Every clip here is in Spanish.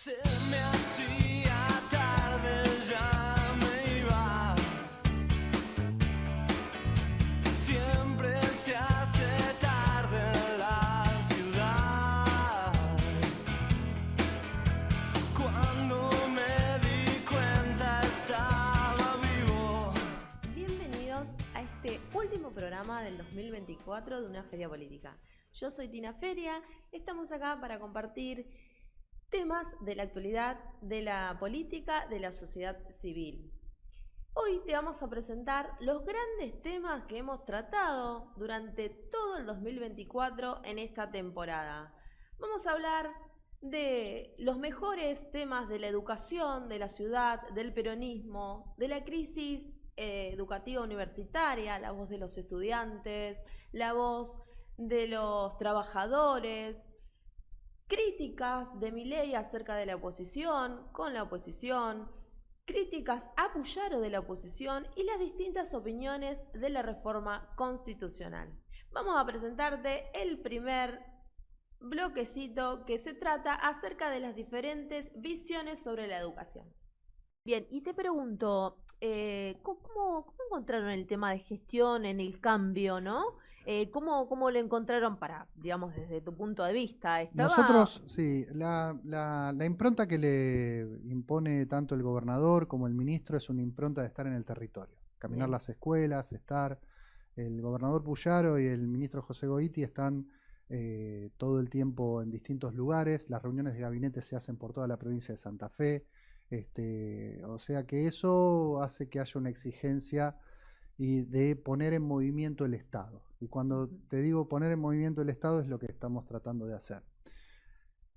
Se me hacía tarde, ya me iba. Siempre se hace tarde en la ciudad. Cuando me di cuenta estaba vivo. Bienvenidos a este último programa del 2024 de Una Feria Política. Yo soy Tina Feria, estamos acá para compartir temas de la actualidad, de la política, de la sociedad civil. Hoy te vamos a presentar los grandes temas que hemos tratado durante todo el 2024 en esta temporada. Vamos a hablar de los mejores temas de la educación, de la ciudad, del peronismo, de la crisis educativa universitaria, la voz de los estudiantes, la voz de los trabajadores, críticas de Milei acerca de la oposición, con la oposición, críticas a Puyaro de la oposición y las distintas opiniones de la reforma constitucional. Vamos a presentarte el primer bloquecito que se trata acerca de las diferentes visiones sobre la educación. Bien, y te pregunto, ¿cómo encontraron el tema de gestión en el cambio, no? ¿Cómo lo encontraron digamos, desde tu punto de vista? Nosotros, sí, la impronta que le impone tanto el gobernador como el ministro es una impronta de estar en el territorio, caminar las escuelas, estar. El gobernador Puyaro y el ministro José Goiti están todo el tiempo en distintos lugares, las reuniones de gabinete se hacen por toda la provincia de Santa Fe, o sea que eso hace que haya una exigencia y de poner en movimiento el Estado. Y cuando te digo poner en movimiento el Estado es lo que estamos tratando de hacer.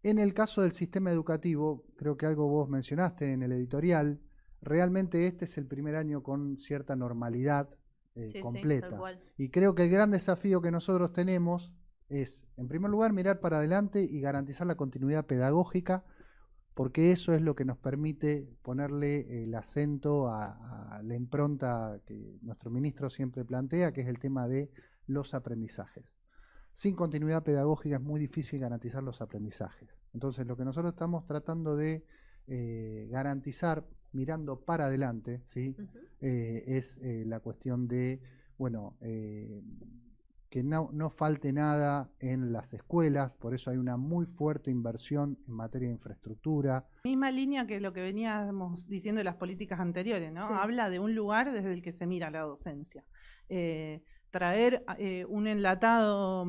En el caso del sistema educativo, creo que algo vos mencionaste en el editorial, realmente este es el primer año con cierta normalidad completa. tal cual. Y creo que el gran desafío que nosotros tenemos es, en primer lugar, mirar para adelante y garantizar la continuidad pedagógica, porque eso es lo que nos permite ponerle el acento a la impronta que nuestro ministro siempre plantea, que es el tema de los aprendizajes. Sin continuidad pedagógica es muy difícil garantizar los aprendizajes. Entonces, lo que nosotros estamos tratando de garantizar, mirando para adelante, ¿sí? Es la cuestión de, bueno, que no falte nada en las escuelas, por eso hay una muy fuerte inversión en materia de infraestructura. Misma línea que lo que veníamos diciendo de las políticas anteriores, ¿no? Sí. Habla de un lugar desde el que se mira la docencia. Traer un enlatado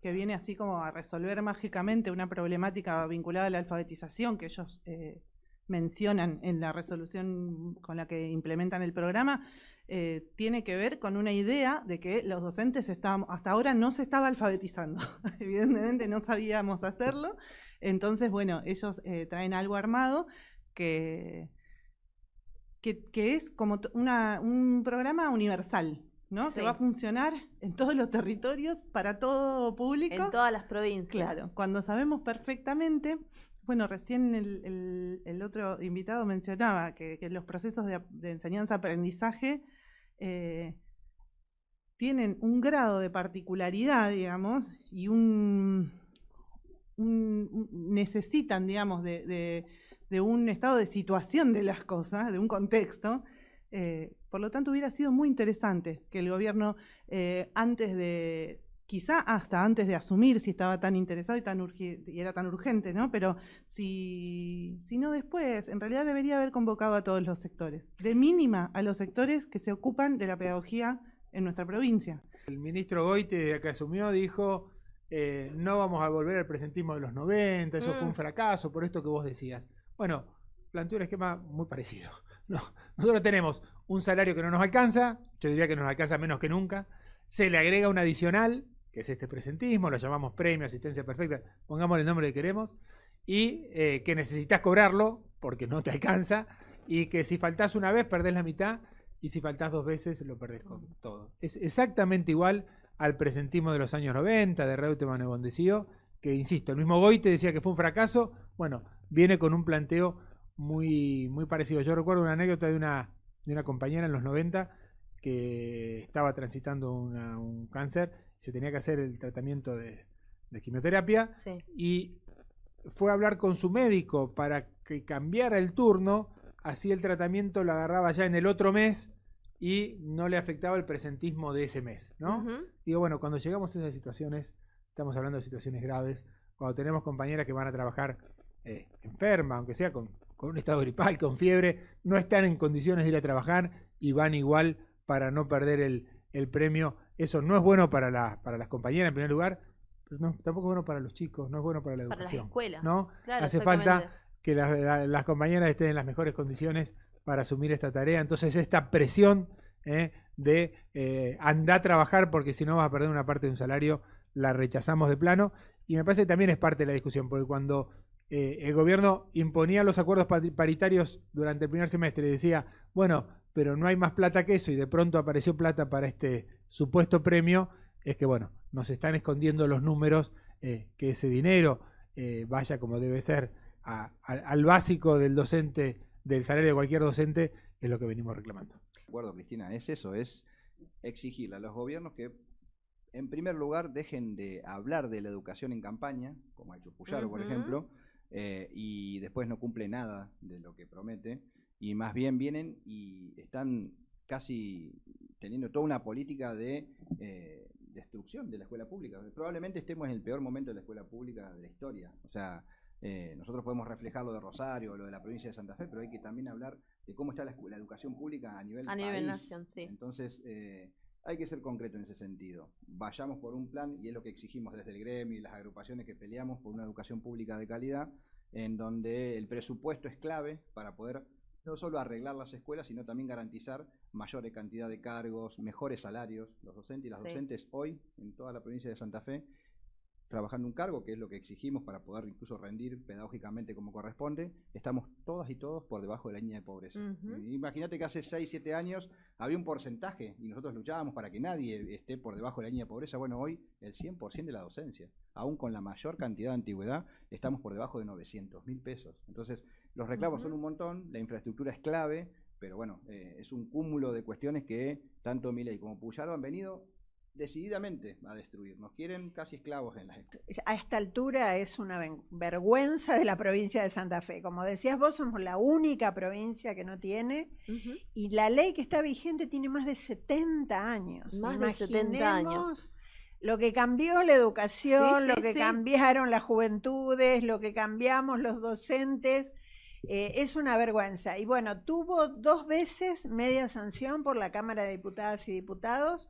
que viene así como a resolver mágicamente una problemática vinculada a la alfabetización que ellos mencionan en la resolución con la que implementan el programa, tiene que ver con una idea de que los docentes hasta ahora no se estaba alfabetizando. Evidentemente no sabíamos hacerlo. Entonces, bueno, ellos traen algo armado que es como un programa universal, ¿no? Sí. Que va a funcionar en todos los territorios, para todo público. En todas las provincias. Claro, cuando sabemos perfectamente. Bueno, recién el otro invitado mencionaba que los procesos de enseñanza-aprendizaje tienen un grado de particularidad, digamos, y necesitan, digamos, de un estado de situación de las cosas, de un contexto. Por lo tanto, hubiera sido muy interesante que el gobierno, quizá hasta antes de asumir si estaba tan interesado y era tan urgente, ¿no? Pero si no después, en realidad debería haber convocado a todos los sectores, de mínima a los sectores que se ocupan de la pedagogía en nuestra provincia. El ministro Goiti, desde que asumió, dijo, no vamos a volver al presentismo de los 90, eso fue un fracaso, por esto que vos decías. Bueno, planteó un esquema muy parecido. No, nosotros tenemos un salario que no nos alcanza, yo diría que nos alcanza menos que nunca, se le agrega un adicional, que es este presentismo, lo llamamos premio, asistencia perfecta, pongámosle el nombre que queremos, y que necesitas cobrarlo porque no te alcanza, y que si faltás una vez perdés la mitad, y si faltás 2 veces lo perdés con todo. Es exactamente igual al presentismo de los años 90, de Reutemann y Bondesío, que insisto, el mismo Goiti decía que fue un fracaso, bueno, viene con un planteo muy, muy parecido. Yo recuerdo una anécdota de una compañera en los 90 que estaba transitando un cáncer, se tenía que hacer el tratamiento de quimioterapia, sí. Y fue a hablar con su médico para que cambiara el turno, así el tratamiento lo agarraba ya en el otro mes y no le afectaba el presentismo de ese mes, ¿no? Ujú. Digo, bueno, cuando llegamos a esas situaciones, estamos hablando de situaciones graves, cuando tenemos compañeras que van a trabajar enfermas, aunque sea con un estado gripal, con fiebre, no están en condiciones de ir a trabajar y van igual para no perder el premio. Eso no es bueno para las compañeras en primer lugar, pero no, tampoco es bueno para los chicos, no es bueno para la Para las educación. escuelas. ¿No? Claro, Hace exactamente. falta que las compañeras estén en las mejores condiciones para asumir esta tarea. Entonces esta presión de andar a trabajar porque si no vas a perder una parte de un salario, la rechazamos de plano. Y me parece que también es parte de la discusión, porque cuando el gobierno imponía los acuerdos paritarios durante el primer semestre y decía, bueno, pero no hay más plata que eso, y de pronto apareció plata para este supuesto premio, es que bueno, nos están escondiendo los números, que ese dinero vaya como debe ser al básico del docente, del salario de cualquier docente, es lo que venimos reclamando. De acuerdo, Cristina, es eso, es exigirle a los gobiernos que, en primer lugar, dejen de hablar de la educación en campaña, como ha hecho Puyaro, por ejemplo, y después no cumple nada de lo que promete, y más bien vienen y están casi teniendo toda una política de destrucción de la escuela pública. Probablemente estemos en el peor momento de la escuela pública de la historia. O sea, nosotros podemos reflejar lo de Rosario, lo de la provincia de Santa Fe, pero hay que también hablar de cómo está la educación pública a nivel país. nación, sí. Entonces, hay que ser concreto en ese sentido. Vayamos por un plan, y es lo que exigimos desde el gremio y las agrupaciones que peleamos por una educación pública de calidad, en donde el presupuesto es clave para poder no solo arreglar las escuelas, sino también garantizar mayor cantidad de cargos, mejores salarios. Los docentes y las docentes hoy, en toda la provincia de Santa Fe, trabajando un cargo, que es lo que exigimos para poder incluso rendir pedagógicamente como corresponde, estamos todas y todos por debajo de la línea de pobreza. Imagínate que hace 6, 7 años había un porcentaje y nosotros luchábamos para que nadie esté por debajo de la línea de pobreza. Bueno, hoy el 100% de la docencia, aún con la mayor cantidad de antigüedad, estamos por debajo de 900.000 pesos. Entonces, los reclamos son un montón, la infraestructura es clave, pero bueno, es un cúmulo de cuestiones que tanto Milei como Puyaro han venido decididamente a destruir. Nos quieren casi esclavos en la gente. A esta altura es una vergüenza de la provincia de Santa Fe. Como decías vos, somos la única provincia que no tiene, y la ley que está vigente tiene más de 70 años. Más de 70 años. Lo que cambió la educación, Sí, lo que cambiaron las juventudes, lo que cambiamos los docentes. Es una vergüenza. Y bueno, tuvo 2 veces media sanción por la Cámara de Diputadas y Diputados.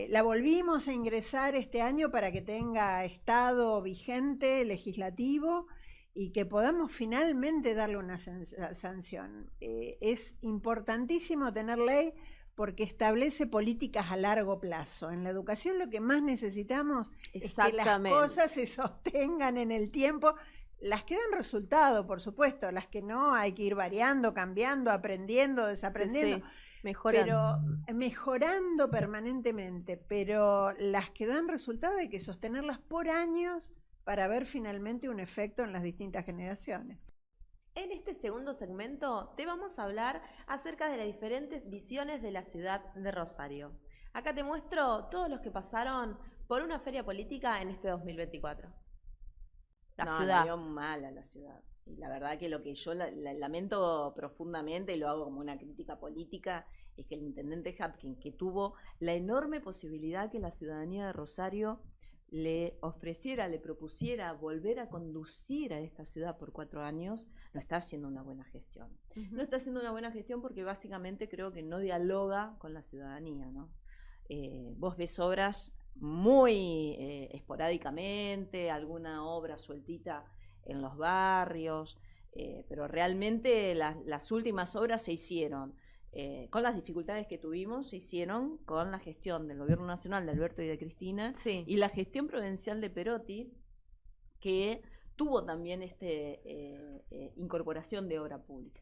La volvimos a ingresar este año para que tenga estado vigente legislativo y que podamos finalmente darle una sanción. Es importantísimo tener ley porque establece políticas a largo plazo. En la educación lo que más necesitamos es que las cosas se sostengan en el tiempo. Las que dan resultado, por supuesto, las que no, hay que ir variando, cambiando, aprendiendo, desaprendiendo. Sí. Mejorando permanentemente, pero las que dan resultado hay que sostenerlas por años para ver finalmente un efecto en las distintas generaciones. En este segundo segmento te vamos a hablar acerca de las diferentes visiones de la ciudad de Rosario. Acá te muestro todos los que pasaron por una feria política en este 2024. La ciudad. La veo mala la ciudad. Y la verdad que lo que yo lamento profundamente, y lo hago como una crítica política, es que el intendente Hapkin, que tuvo la enorme posibilidad que la ciudadanía de Rosario le ofreciera, le propusiera volver a conducir a esta ciudad por 4 años, no está haciendo una buena gestión. No está haciendo una buena gestión porque básicamente creo que no dialoga con la ciudadanía, ¿no? Vos ves obras muy esporádicamente, alguna obra sueltita en los barrios, pero realmente las últimas obras se hicieron con las dificultades que tuvimos, se hicieron con la gestión del gobierno nacional de Alberto y de Cristina, y la gestión provincial de Perotti, que tuvo también incorporación de obra pública.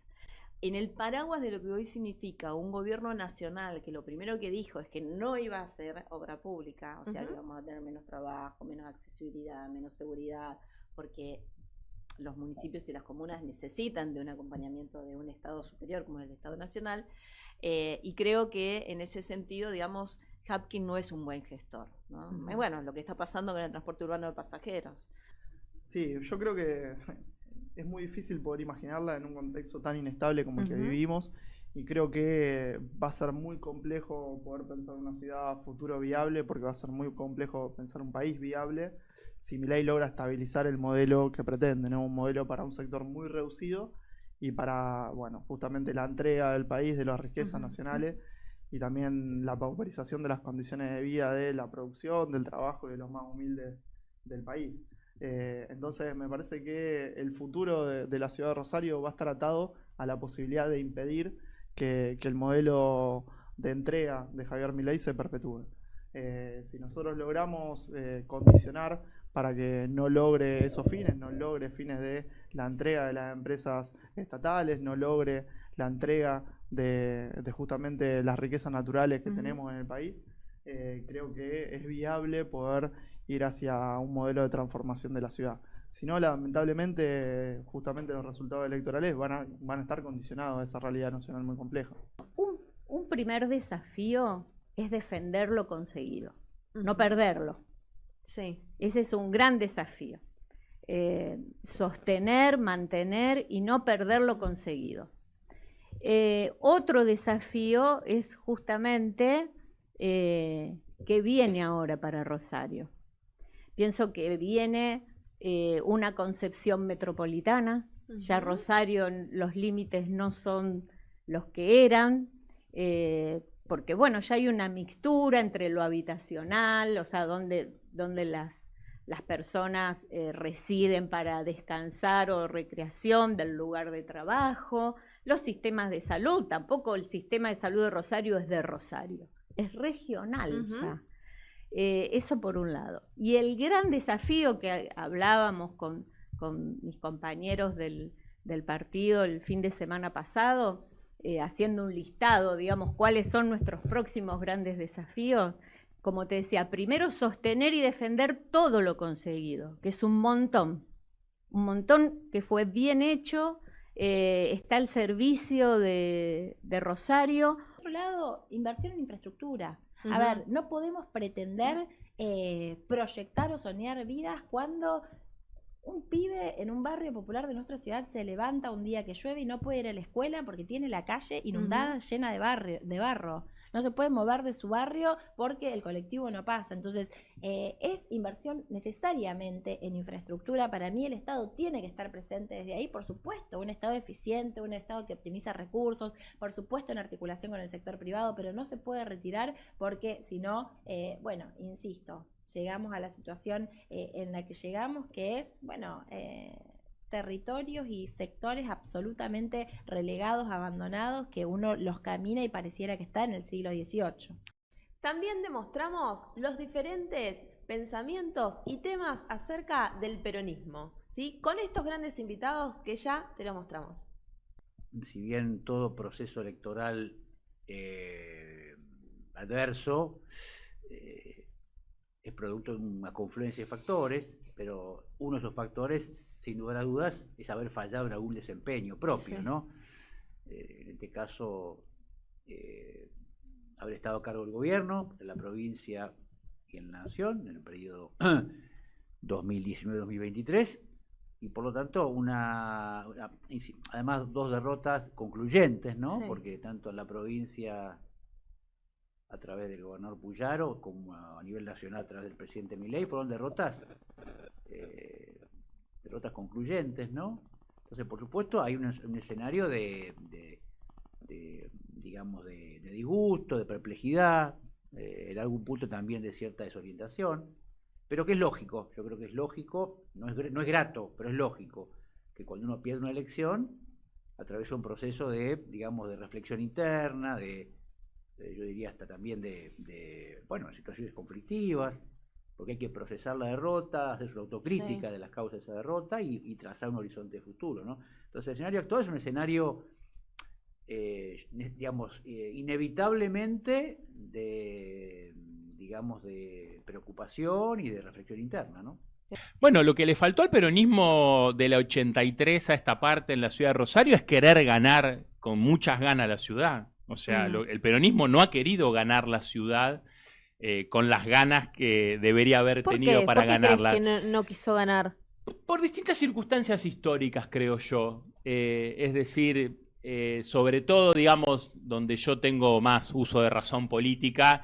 En el paraguas de lo que hoy significa un gobierno nacional que lo primero que dijo es que no iba a hacer obra pública, o sea, que íbamos a tener menos trabajo, menos accesibilidad, menos seguridad, porque los municipios y las comunas necesitan de un acompañamiento de un Estado superior como el Estado Nacional, y creo que en ese sentido, digamos, Hapkin no es un buen gestor, ¿no? Bueno, lo que está pasando con el transporte urbano de pasajeros. Sí, yo creo que es muy difícil poder imaginarla en un contexto tan inestable como el que vivimos, y creo que va a ser muy complejo poder pensar una ciudad a futuro viable, porque va a ser muy complejo pensar un país viable si Milei logra estabilizar el modelo que pretende, ¿no? Un modelo para un sector muy reducido y para, bueno, justamente la entrega del país de las riquezas nacionales, y también la pauperización de las condiciones de vida de la producción, del trabajo y de los más humildes del país. Entonces me parece que el futuro de la ciudad de Rosario va a estar atado a la posibilidad de impedir que el modelo de entrega de Javier Milei se perpetúe. Si nosotros logramos condicionar para que no logre esos fines, no logre fines de la entrega de las empresas estatales, no logre la entrega de justamente las riquezas naturales que tenemos en el país, creo que es viable poder ir hacia un modelo de transformación de la ciudad. Si no, lamentablemente, justamente los resultados electorales van a estar condicionados a esa realidad nacional muy compleja. Un primer desafío es defender lo conseguido, no perderlo. Sí. Ese es un gran desafío. Sostener, mantener y no perder lo conseguido. Otro desafío es justamente que viene ahora para Rosario. Pienso que viene una concepción metropolitana. Ya Rosario, los límites no son los que eran, porque bueno, ya hay una mixtura entre lo habitacional, o sea, donde las personas residen para descansar o recreación, del lugar de trabajo, los sistemas de salud. Tampoco el sistema de salud de Rosario es de Rosario, es regional ya. Eso por un lado. Y el gran desafío que hablábamos con mis compañeros del partido el fin de semana pasado, haciendo un listado, digamos, cuáles son nuestros próximos grandes desafíos. Como te decía, primero sostener y defender todo lo conseguido, que es un montón que fue bien hecho, está al servicio de Rosario. Por otro lado, inversión en infraestructura. A ver, no podemos pretender proyectar o soñar vidas cuando un pibe en un barrio popular de nuestra ciudad se levanta un día que llueve y no puede ir a la escuela porque tiene la calle inundada, llena de barro. No se puede mover de su barrio porque el colectivo no pasa. Entonces, es inversión necesariamente en infraestructura. Para mí el Estado tiene que estar presente desde ahí, por supuesto, un Estado eficiente, un Estado que optimiza recursos, por supuesto en articulación con el sector privado, pero no se puede retirar porque si no, bueno, insisto, llegamos a la situación en la que llegamos, que es, bueno, territorios y sectores absolutamente relegados, abandonados, que uno los camina y pareciera que está en el siglo XVIII. También demostramos los diferentes pensamientos y temas acerca del peronismo, ¿sí? Con estos grandes invitados que ya te los mostramos. Si bien todo proceso electoral adverso es producto de una confluencia de factores, pero uno de esos factores, sin lugar a dudas, es haber fallado en algún desempeño propio, ¿no? En este caso, haber estado a cargo del gobierno, en la provincia y en la nación, en el periodo 2019-2023, y por lo tanto, además dos derrotas concluyentes, ¿no? Sí. Porque tanto en la provincia, a través del gobernador Puyaro, como a nivel nacional a través del presidente Milei, fueron derrotas concluyentes, ¿no? Entonces, por supuesto, hay un escenario de disgusto, de perplejidad, en algún punto también de cierta desorientación, pero que es lógico. Yo creo que es lógico, no es grato, pero es lógico que cuando uno pierde una elección, atraviesa un proceso de reflexión interna, yo diría hasta también de situaciones conflictivas, porque hay que procesar la derrota, hacer su autocrítica de las causas de esa derrota y trazar un horizonte de futuro, ¿no? Entonces el escenario actual es un escenario, inevitablemente de preocupación y de reflexión interna, ¿no? Bueno, lo que le faltó al peronismo de la 83 a esta parte en la ciudad de Rosario es querer ganar con muchas ganas la ciudad. O sea, el peronismo no ha querido ganar la ciudad con las ganas que debería haber tenido para ganarla. ¿Por qué crees que no quiso ganar? Por distintas circunstancias históricas, creo yo. Es decir, sobre todo, digamos, donde yo tengo más uso de razón política,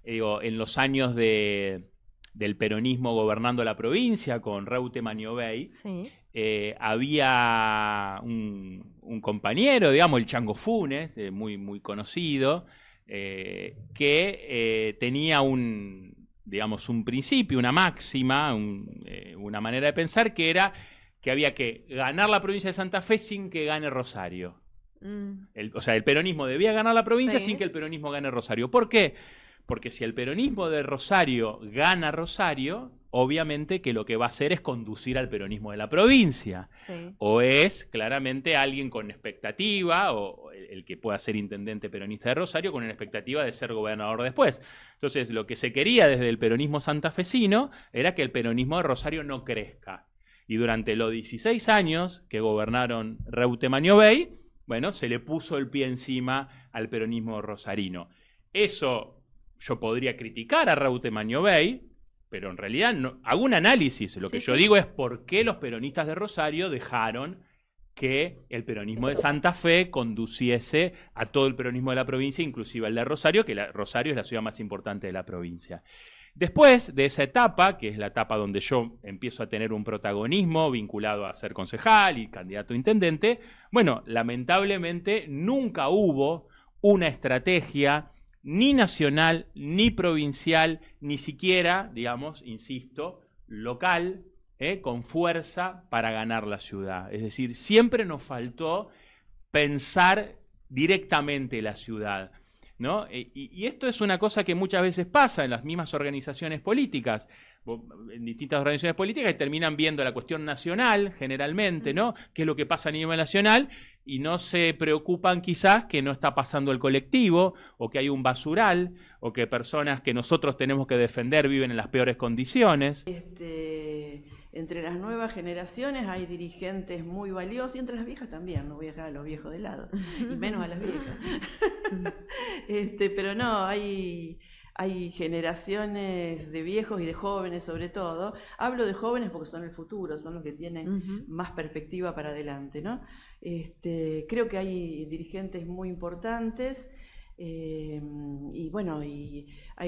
digo, en los años del peronismo gobernando la provincia con Reutemann y Obey, Sí. había un compañero, digamos, el Chango Funes, muy, muy conocido, que tenía digamos, un principio, una máxima, una manera de pensar que era que había que ganar la provincia de Santa Fe sin que gane Rosario. O sea, el peronismo debía ganar la provincia sin que el peronismo gane Rosario. ¿Por qué? Porque si el peronismo de Rosario gana Rosario, obviamente que lo que va a hacer es conducir al peronismo de la provincia. Sí. O es claramente alguien con expectativa, o el que pueda ser intendente peronista de Rosario, con una expectativa de ser gobernador después. Entonces, lo que se quería desde el peronismo santafesino era que el peronismo de Rosario no crezca. Y durante los 16 años que gobernaron Reutemann y Obey, bueno, se le puso el pie encima al peronismo rosarino. Eso yo podría criticar a Reutemann y Obey, pero en realidad no, hago un análisis. Lo que yo digo es por qué los peronistas de Rosario dejaron que el peronismo de Santa Fe conduciese a todo el peronismo de la provincia, inclusive el de Rosario, que Rosario es la ciudad más importante de la provincia. Después de esa etapa, que es la etapa donde yo empiezo a tener un protagonismo vinculado a ser concejal y candidato a intendente, bueno, lamentablemente nunca hubo una estrategia ni nacional, ni provincial, ni siquiera, digamos, insisto, local, con fuerza para ganar la ciudad. Es decir, siempre nos faltó pensar directamente la ciudad, ¿no? Y esto es una cosa que muchas veces pasa en las mismas organizaciones políticas, en distintas organizaciones políticas que terminan viendo la cuestión nacional generalmente, ¿no? ¿Qué es lo que pasa a nivel nacional? Y no se preocupan quizás que no está pasando el colectivo, o que hay un basural, o que personas que nosotros tenemos que defender viven en las peores condiciones. Entre las nuevas generaciones hay dirigentes muy valiosos, y entre las viejas también, no voy a dejar a los viejos de lado, y menos a las viejas. Pero no, hay generaciones de viejos y de jóvenes sobre todo. Hablo de jóvenes porque son el futuro, son los que tienen más perspectiva para adelante, ¿no? Creo que hay dirigentes muy importantes. Y bueno,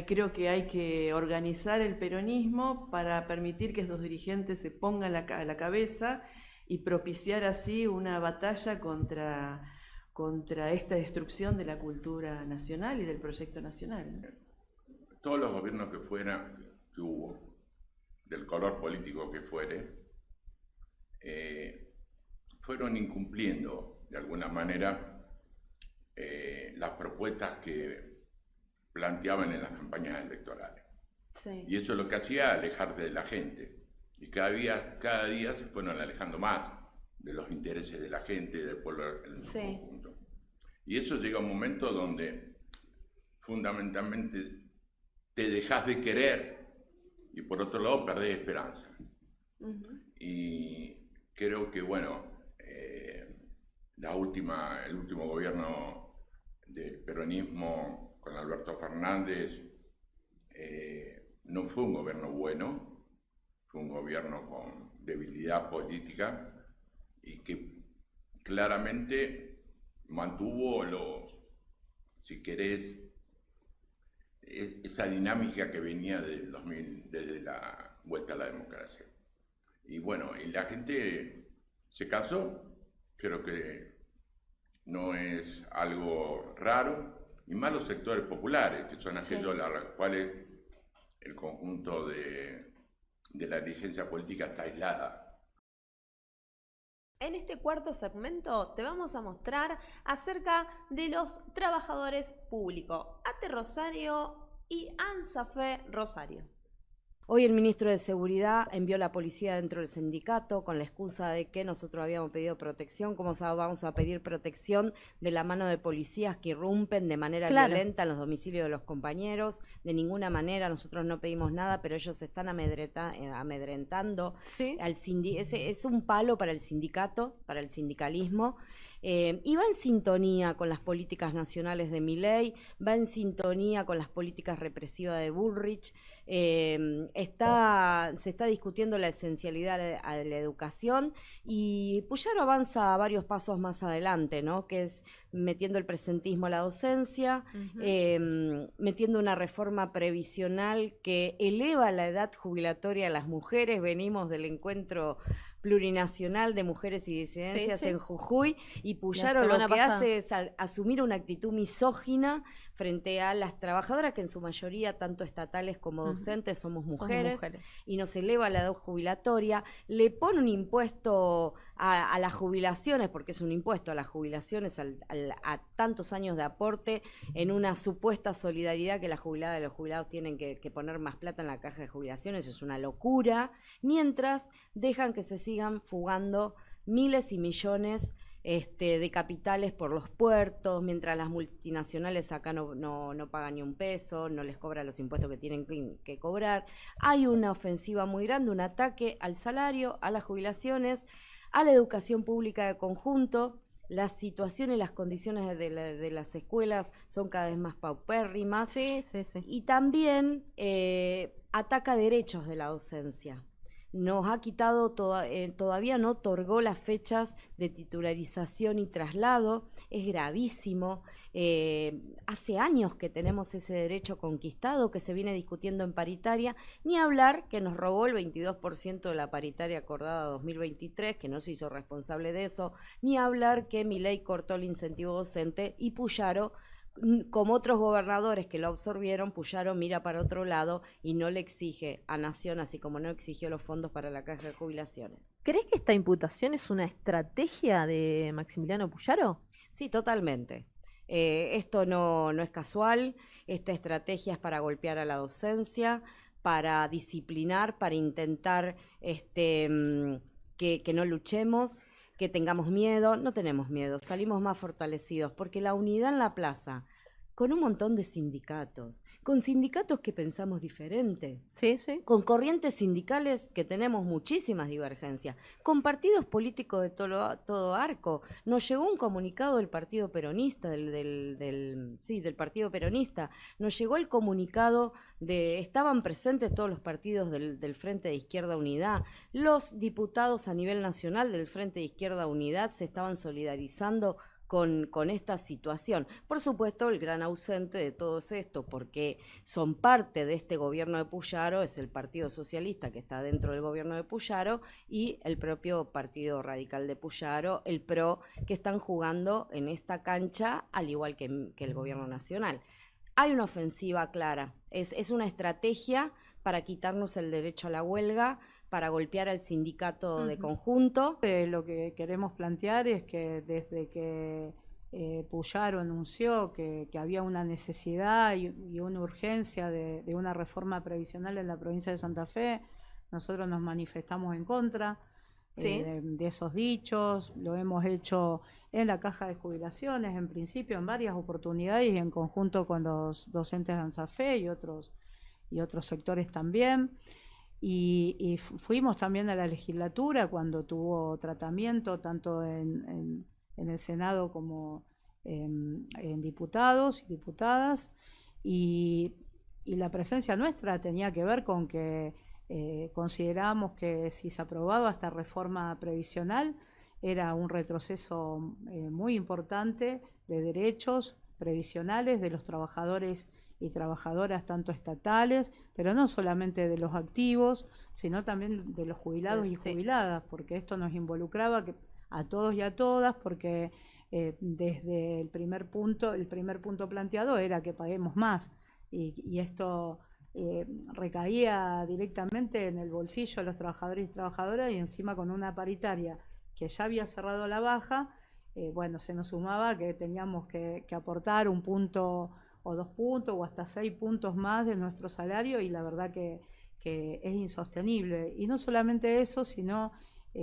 creo que hay que organizar el peronismo para permitir que estos dirigentes se pongan a la cabeza y propiciar así una batalla contra esta destrucción de la cultura nacional y del proyecto nacional. Todos los gobiernos que hubo, del color político que fuere, fueron incumpliendo de alguna manera las propuestas que planteaban en las campañas electorales. Sí. Y eso es lo que hacía alejarte de la gente. Y cada día se fueron alejando más de los intereses de la gente, del pueblo en su conjunto. Y eso llega a un momento donde fundamentalmente te dejas de querer y por otro lado perdés esperanza. Y creo que, bueno, el último gobierno del peronismo con Alberto Fernández no fue un gobierno bueno, fue un gobierno con debilidad política y que claramente mantuvo si querés, esa dinámica que venía del 2000, desde la vuelta a la democracia. Y bueno, y la gente se cansó, creo que no es algo raro, y más los sectores populares, que son aquellos a los cuales el conjunto de la dirigencia política está aislada. En este cuarto segmento te vamos a mostrar acerca de los trabajadores públicos, ATE Rosario y ANSAFE Rosario. Hoy el ministro de Seguridad envió la policía dentro del sindicato con la excusa de que nosotros habíamos pedido protección. ¿Cómo vamos a pedir protección de la mano de policías que irrumpen de manera violenta en los domicilios de los compañeros? De ninguna manera, nosotros no pedimos nada, pero ellos se están amedrentando. Es un palo para el sindicato, para el sindicalismo. Y va en sintonía con las políticas nacionales de Milei, va en sintonía con las políticas represivas de Bullrich. Se está discutiendo la esencialidad de la educación y Puyaro avanza varios pasos más adelante, ¿no? Que es metiendo el presentismo a la docencia, metiendo una reforma previsional que eleva la edad jubilatoria a las mujeres. Venimos del encuentro plurinacional de mujeres y disidencias en Jujuy, y Puyaro lo que hace es asumir una actitud misógina frente a las trabajadoras, que en su mayoría, tanto estatales como docentes, somos mujeres, y nos eleva la edad jubilatoria, le pone un impuesto a las jubilaciones, porque es un impuesto a las jubilaciones, a tantos años de aporte, en una supuesta solidaridad que las jubiladas y los jubilados tienen que poner más plata en la caja de jubilaciones. Es una locura, mientras dejan que se sigan fugando miles y millones de capitales por los puertos, mientras las multinacionales acá no pagan ni un peso, no les cobran los impuestos que tienen que cobrar. Hay una ofensiva muy grande, un ataque al salario, a las jubilaciones, a la educación pública de conjunto. Las situaciones y las condiciones de las escuelas son cada vez más paupérrimas. Y también ataca derechos de la docencia. Nos ha quitado, todavía no otorgó las fechas de titularización y traslado. Es gravísimo. Hace años que tenemos ese derecho conquistado, que se viene discutiendo en paritaria, ni hablar que nos robó el 22% de la paritaria acordada 2023, que no se hizo responsable de eso, ni hablar que Milei cortó el incentivo docente, y Puyaro, como otros gobernadores que lo absorbieron, Puyaro mira para otro lado y no le exige a Nación, así como no exigió los fondos para la caja de jubilaciones. ¿Crees que esta imputación es una estrategia de Maximiliano Puyaro? Sí, totalmente. Esto no es casual. Esta estrategia es para golpear a la docencia, para disciplinar, para intentar que no luchemos, que tengamos miedo. No tenemos miedo, salimos más fortalecidos, porque la unidad en la plaza, con un montón de sindicatos, con sindicatos que pensamos diferente, con corrientes sindicales que tenemos muchísimas divergencias, con partidos políticos de todo arco. Nos llegó un comunicado del Partido Peronista, del Partido Peronista, nos llegó el comunicado estaban presentes todos los partidos del Frente de Izquierda Unidad, los diputados a nivel nacional del Frente de Izquierda Unidad se estaban solidarizando con esta situación. Por supuesto, el gran ausente de todo esto, porque son parte de este gobierno de Puyaro, es el Partido Socialista, que está dentro del gobierno de Puyaro, y el propio Partido Radical de Puyaro, el PRO, que están jugando en esta cancha, al igual que el gobierno nacional. Hay una ofensiva clara, es una estrategia para quitarnos el derecho a la huelga, para golpear al sindicato de conjunto. Lo que queremos plantear es que desde que Puyaro anunció que había una necesidad y una urgencia de una reforma previsional en la provincia de Santa Fe, nosotros nos manifestamos en contra de esos dichos. Lo hemos hecho en la caja de jubilaciones, en principio, en varias oportunidades, y en conjunto con los docentes de ANSAFE y otros sectores también. Y fuimos también a la legislatura cuando tuvo tratamiento, tanto en el Senado como en diputados y diputadas, y la presencia nuestra tenía que ver con que considerábamos que si se aprobaba esta reforma previsional era un retroceso muy importante de derechos previsionales de los trabajadores y trabajadoras, tanto estatales, pero no solamente de los activos, sino también de los jubilados y jubiladas, porque esto nos involucraba a todos y a todas, porque desde el primer punto planteado era que paguemos más, y esto recaía directamente en el bolsillo de los trabajadores y trabajadoras, y encima con una paritaria que ya había cerrado la baja, se nos sumaba que teníamos que aportar un punto o 2 puntos o hasta 6 puntos más de nuestro salario, y la verdad que es insostenible. Y no solamente eso, sino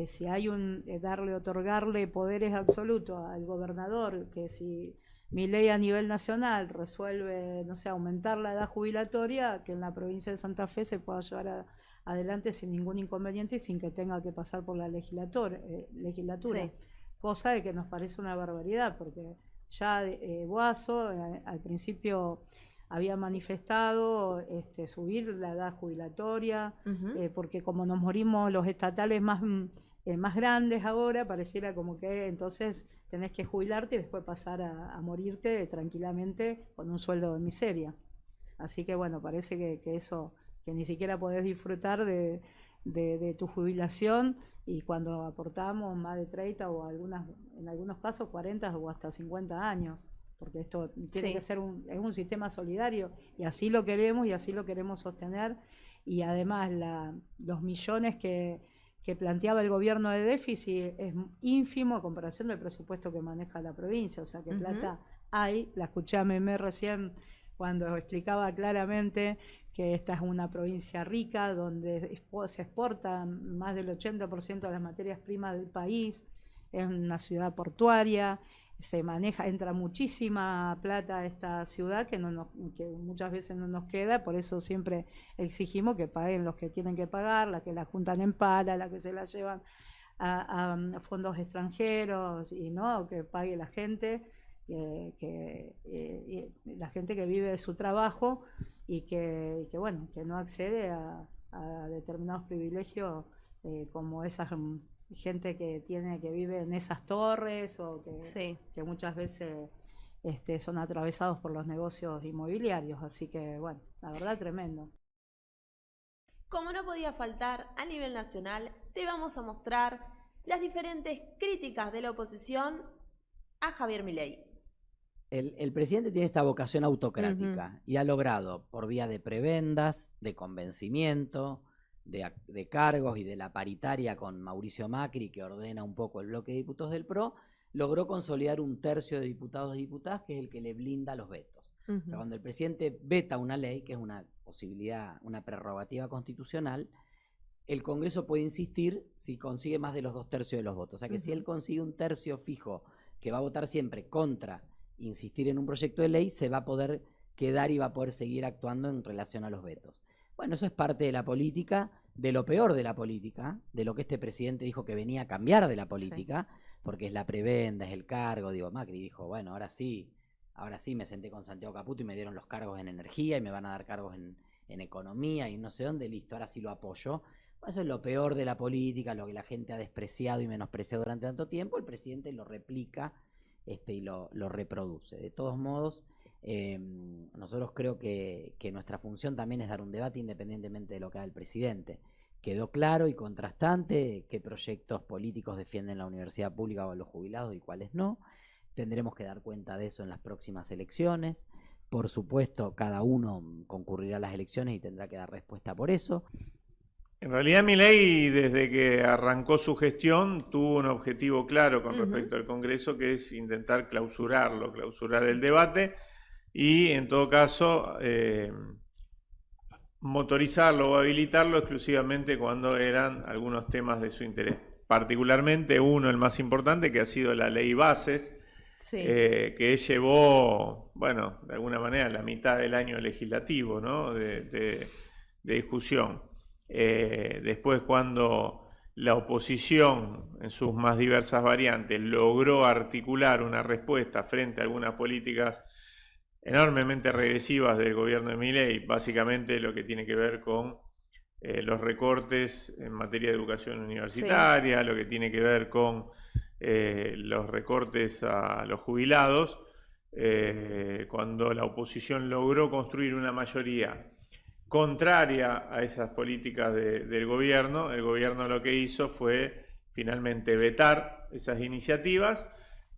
si hay otorgarle poderes absolutos al gobernador, que si Milei a nivel nacional resuelve, no sé, aumentar la edad jubilatoria, que en la provincia de Santa Fe se pueda llevar adelante sin ningún inconveniente y sin que tenga que pasar por la legislatura. Cosa de que nos parece una barbaridad, porque ya Boazo al principio había manifestado subir la edad jubilatoria, porque como nos morimos los estatales más grandes ahora, pareciera como que entonces tenés que jubilarte y después pasar a morirte tranquilamente con un sueldo de miseria. Así que bueno, parece que eso, que ni siquiera podés disfrutar de tu jubilación, y cuando aportamos más de 30 o en algunos casos 40 o hasta 50 años, porque esto tiene que ser es un sistema solidario, y así lo queremos y así lo queremos sostener. Y además los millones que planteaba el gobierno de déficit es ínfimo a comparación del presupuesto que maneja la provincia, o sea que plata hay. La escuché a Memé recién cuando explicaba claramente que esta es una provincia rica donde se exporta más del 80% de las materias primas del país, es una ciudad portuaria, entra muchísima plata a esta ciudad que muchas veces no nos queda, por eso siempre exigimos que paguen los que tienen que pagar, la que la juntan en pala, la que se la llevan a fondos extranjeros, y no que pague la gente, la gente que vive de su trabajo y que bueno, que no accede a determinados privilegios como esa gente que vive en esas torres, o que muchas veces son atravesados por los negocios inmobiliarios. Así que bueno, la verdad tremendo. Como no podía faltar, a nivel nacional te vamos a mostrar las diferentes críticas de la oposición a Javier Milei. El presidente tiene esta vocación autocrática y ha logrado, por vía de prebendas, de convencimiento, de cargos y de la paritaria con Mauricio Macri, que ordena un poco el bloque de diputados del PRO, logró consolidar un tercio de diputados y diputadas, que es el que le blinda los vetos. O sea, cuando el presidente veta una ley, que es una posibilidad, una prerrogativa constitucional, el Congreso puede insistir si consigue más de los 2/3 de los votos. O sea que si él consigue un tercio fijo que va a votar siempre contra insistir en un proyecto de ley, se va a poder quedar y va a poder seguir actuando en relación a los vetos. Bueno, eso es parte de la política, de lo peor de la política, de lo que este presidente dijo que venía a cambiar de la política, porque es la prebenda, es el cargo. Digo, Macri dijo, bueno, ahora sí me senté con Santiago Caputo y me dieron los cargos en energía y me van a dar cargos en economía y no sé dónde, listo, ahora sí lo apoyo. Bueno, eso es lo peor de la política, lo que la gente ha despreciado y menospreciado durante tanto tiempo. El presidente lo replica y lo reproduce. De todos modos, nosotros creo que nuestra función también es dar un debate independientemente de lo que haga el presidente. Quedó claro y contrastante qué proyectos políticos defienden la universidad pública o los jubilados y cuáles no. Tendremos que dar cuenta de eso en las próximas elecciones. Por supuesto, cada uno concurrirá a las elecciones y tendrá que dar respuesta por eso. En realidad Milei, desde que arrancó su gestión, tuvo un objetivo claro con respecto al Congreso, que es intentar clausurar el debate y, en todo caso, motorizarlo o habilitarlo exclusivamente cuando eran algunos temas de su interés. Particularmente uno, el más importante, que ha sido la ley Bases, que llevó, bueno, de alguna manera la mitad del año legislativo, ¿no?, de discusión. Después, cuando la oposición en sus más diversas variantes logró articular una respuesta frente a algunas políticas enormemente regresivas del gobierno de Milei, básicamente lo que tiene que ver con los recortes en materia de educación universitaria, lo que tiene que ver con los recortes a los jubilados, cuando la oposición logró construir una mayoría contraria a esas políticas del gobierno, el gobierno lo que hizo fue finalmente vetar esas iniciativas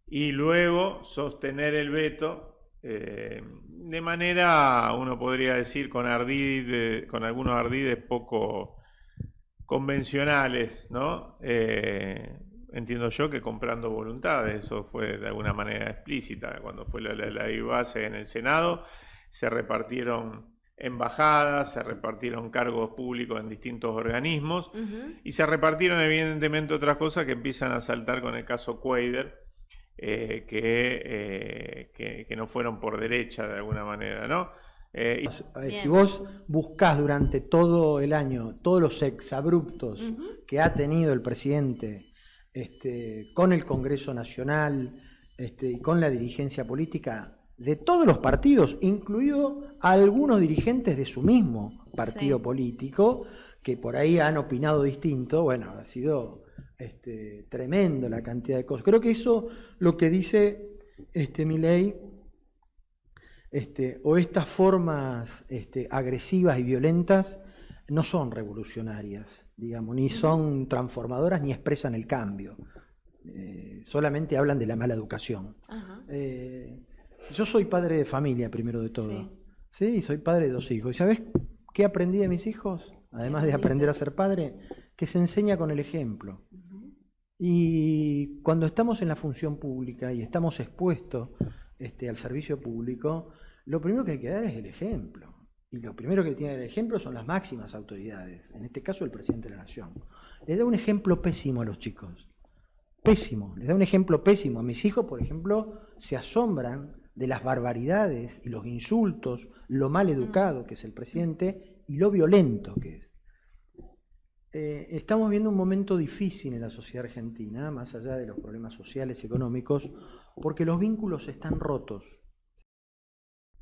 y luego sostener el veto de manera, uno podría decir, con algunos ardides poco convencionales, ¿no? Entiendo yo que comprando voluntades. Eso fue de alguna manera explícita. Cuando fue la ley base en el Senado, se repartieron embajadas, se repartieron cargos públicos en distintos organismos y se repartieron evidentemente otras cosas que empiezan a saltar con el caso Cuader, que no fueron por derecha de alguna manera, ¿no? Si vos buscás durante todo el año todos los exabruptos que ha tenido el presidente con el Congreso Nacional y con la dirigencia política, de todos los partidos, incluido algunos dirigentes de su mismo partido político, que por ahí han opinado distinto. Bueno, ha sido tremendo la cantidad de cosas. Creo que eso, lo que dice Milei, o estas formas agresivas y violentas, no son revolucionarias, digamos, ni son transformadoras, ni expresan el cambio. Solamente hablan de la mala educación. Yo soy padre de familia, primero de todo. Sí, soy padre de 2 hijos. ¿Y sabes qué aprendí de mis hijos? Además de aprender a ser padre, que se enseña con el ejemplo. Y cuando estamos en la función pública y estamos expuestos al servicio público, lo primero que hay que dar es el ejemplo. Y lo primero que tiene el ejemplo son las máximas autoridades, en este caso el presidente de la Nación. Le da un ejemplo pésimo a los chicos. Pésimo, les da un ejemplo pésimo. A mis hijos, por ejemplo, se asombran de las barbaridades y los insultos, lo mal educado que es el presidente y lo violento que es. Estamos viendo un momento difícil en la sociedad argentina, más allá de los problemas sociales y económicos, porque los vínculos están rotos.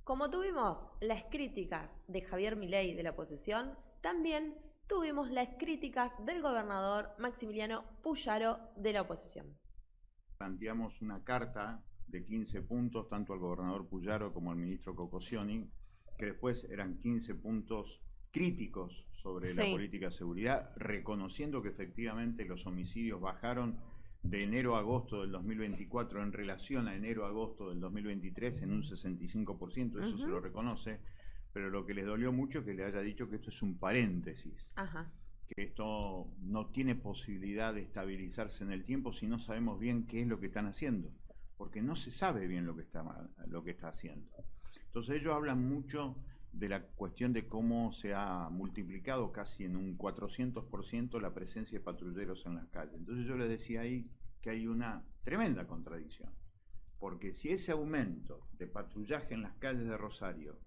Como tuvimos las críticas de Javier Milei de la oposición, también tuvimos las críticas del gobernador Maximiliano Puyaro de la oposición. Planteamos una carta de 15 puntos, tanto al gobernador Puyaro como al ministro Cocosioni, que después eran 15 puntos críticos sobre la política de seguridad, reconociendo que efectivamente los homicidios bajaron de enero a agosto del 2024 en relación a enero a agosto del 2023 en un 65%, eso se lo reconoce, pero lo que les dolió mucho es que le haya dicho que esto es un paréntesis, que esto no tiene posibilidad de estabilizarse en el tiempo si no sabemos bien qué es lo que están haciendo, porque no se sabe bien lo que está haciendo. Entonces ellos hablan mucho de la cuestión de cómo se ha multiplicado casi en un 400% la presencia de patrulleros en las calles. Entonces yo les decía ahí que hay una tremenda contradicción, porque si ese aumento de patrullaje en las calles de Rosario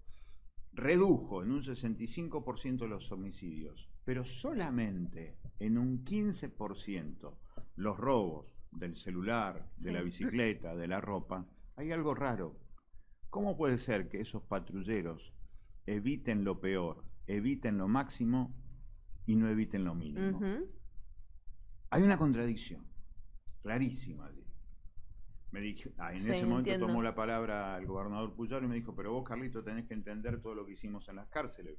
redujo en un 65% los homicidios, pero solamente en un 15% los robos del celular, de la bicicleta, de la ropa, hay algo raro. ¿Cómo puede ser que esos patrulleros eviten lo peor, eviten lo máximo y no eviten lo mínimo? Hay una contradicción clarísima allí. Me dijo, en ese momento tomó la palabra el gobernador Puyaro y me dijo, pero vos, Carlito, tenés que entender todo lo que hicimos en las cárceles.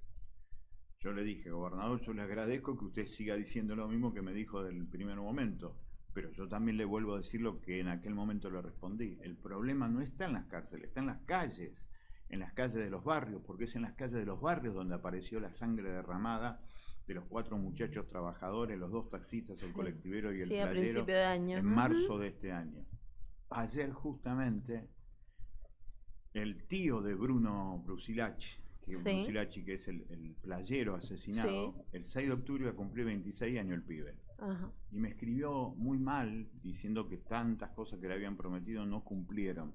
Yo le dije, gobernador, yo le agradezco que usted siga diciendo lo mismo que me dijo del primer momento, pero yo también le vuelvo a decir lo que en aquel momento le respondí. El problema no está en las cárceles, está en las calles de los barrios, porque es en las calles de los barrios donde apareció la sangre derramada de los 4 muchachos trabajadores, los 2 taxistas, el colectivero y el playero, a principio de año. En marzo de este año. Ayer justamente el tío de Bruno Brusilacci, Brusilacci, que es el playero asesinado, el 6 de octubre iba a cumplir 26 años el pibe. Y me escribió muy mal diciendo que tantas cosas que le habían prometido no cumplieron.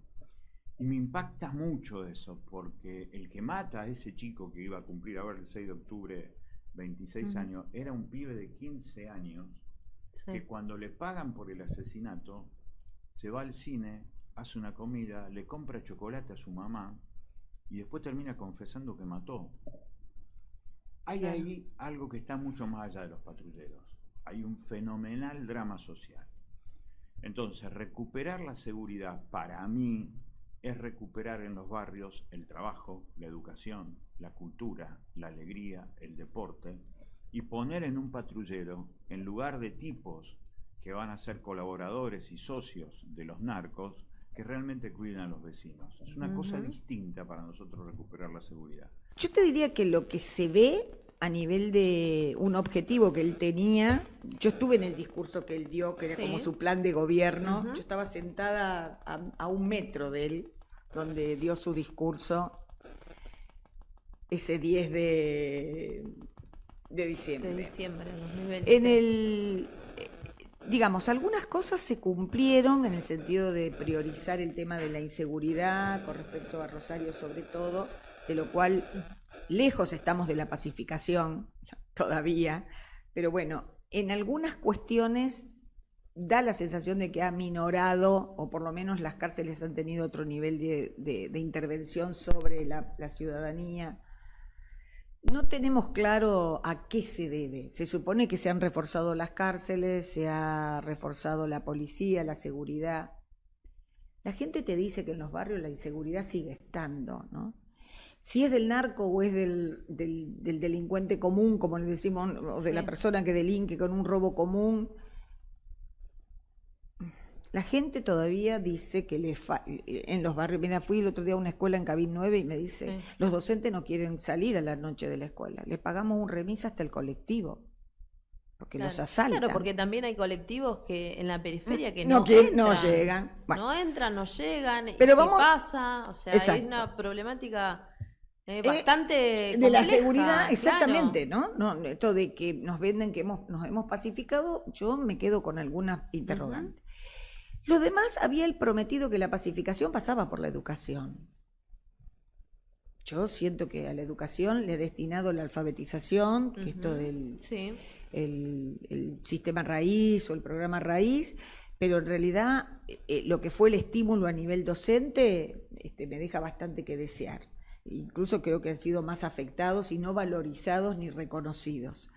Y me impacta mucho eso, porque el que mata a ese chico que iba a cumplir ahora el 6 de octubre 26 años, era un pibe de 15 años, que cuando le pagan por el asesinato, se va al cine, hace una comida, le compra chocolate a su mamá, y después termina confesando que mató. Hay ahí algo que está mucho más allá de los patrulleros. Hay un fenomenal drama social. Entonces, recuperar la seguridad, para mí, es recuperar en los barrios el trabajo, la educación, la cultura, la alegría, el deporte, y poner en un patrullero, en lugar de tipos que van a ser colaboradores y socios de los narcos, que realmente cuiden a los vecinos. Es una cosa distinta para nosotros recuperar la seguridad. Yo te diría que lo que se ve a nivel de un objetivo que él tenía, yo estuve en el discurso que él dio, que era como su plan de gobierno, yo estaba sentada a 1 metro de él, donde dio su discurso ese 10 de diciembre. De diciembre de 2020. Digamos, algunas cosas se cumplieron en el sentido de priorizar el tema de la inseguridad con respecto a Rosario sobre todo, de lo cual lejos estamos de la pacificación todavía, pero bueno, en algunas cuestiones da la sensación de que ha minorado, o por lo menos las cárceles han tenido otro nivel de intervención sobre la ciudadanía. No tenemos claro a qué se debe. Se supone que se han reforzado las cárceles, se ha reforzado la policía, la seguridad. La gente te dice que en los barrios la inseguridad sigue estando, ¿no? Si es del narco o es del delincuente común, como le decimos, o de la persona que delinque con un robo común, la gente todavía dice que en los barrios. Mira, fui el otro día a una escuela en Cabín 9 y me dice, los docentes no quieren salir a la noche de la escuela, le pagamos un remis hasta el colectivo, porque los asaltan. Claro, porque también hay colectivos que en la periferia que no no entran, llegan. Bueno. No entran, no llegan, Pero y vamos, pasa, o sea, exacto. hay una problemática bastante de la compleja, seguridad, exactamente, claro. ¿no? Esto de que nos venden que nos hemos pacificado, yo me quedo con algunas interrogantes. Los demás habían prometido que la pacificación pasaba por la educación. Yo siento que a la educación le he destinado la alfabetización, que esto del el sistema raíz o el programa raíz, pero en realidad lo que fue el estímulo a nivel docente me deja bastante que desear. Incluso creo que han sido más afectados y no valorizados ni reconocidos.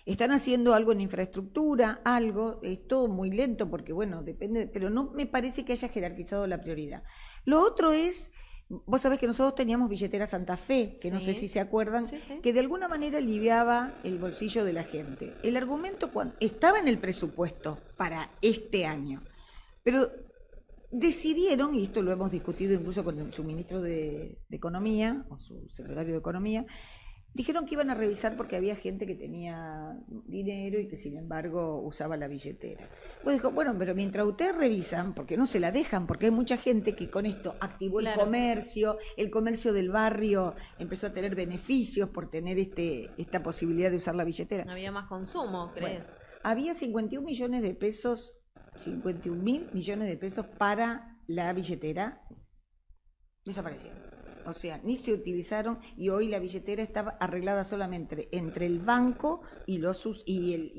Están haciendo algo en infraestructura, algo, es todo muy lento porque, bueno, depende, pero no me parece que haya jerarquizado la prioridad. Lo otro es, vos sabés que nosotros teníamos billetera Santa Fe, que no sé si se acuerdan, que de alguna manera aliviaba el bolsillo de la gente. El argumento estaba en el presupuesto para este año, pero decidieron, y esto lo hemos discutido incluso con su ministro de Economía, o su secretario de Economía, dijeron que iban a revisar porque había gente que tenía dinero y que sin embargo usaba la billetera. Pues dijo, bueno, pero mientras ustedes revisan, porque no se la dejan, porque hay mucha gente que con esto activó el comercio del barrio empezó a tener beneficios por tener esta posibilidad de usar la billetera. No había más consumo, ¿crees? Bueno, había 51 millones de pesos, 51.000 millones de pesos para la billetera, desaparecieron. O sea, ni se utilizaron y hoy la billetera estaba arreglada solamente entre el banco y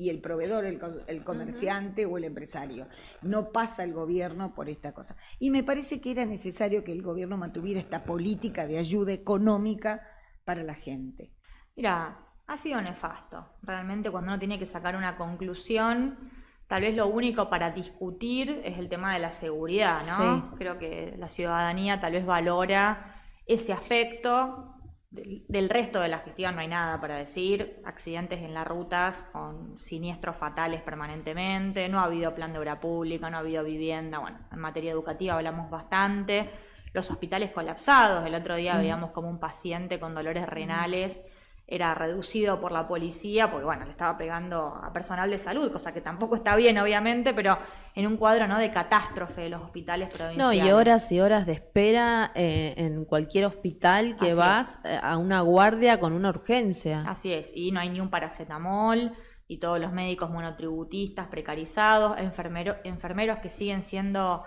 el proveedor, el comerciante o el empresario. No pasa el gobierno por esta cosa. Y me parece que era necesario que el gobierno mantuviera esta política de ayuda económica para la gente. Mira, ha sido nefasto. Realmente cuando uno tiene que sacar una conclusión, tal vez lo único para discutir es el tema de la seguridad, ¿no? Sí. Creo que la ciudadanía tal vez valora ese aspecto. Del resto de la gestión no hay nada para decir. Accidentes en las rutas con siniestros fatales permanentemente, no ha habido plan de obra pública, no ha habido vivienda. Bueno, en materia educativa hablamos bastante. Los hospitales colapsados, el otro día veíamos como un paciente con dolores renales era reducido por la policía porque, bueno, le estaba pegando a personal de salud, cosa que tampoco está bien, obviamente, pero en un cuadro, ¿no?, de catástrofe de los hospitales provinciales. No, y horas de espera en cualquier hospital que vas a una guardia con una urgencia. Así es, y no hay ni un paracetamol, y todos los médicos monotributistas precarizados, enfermeros que siguen siendo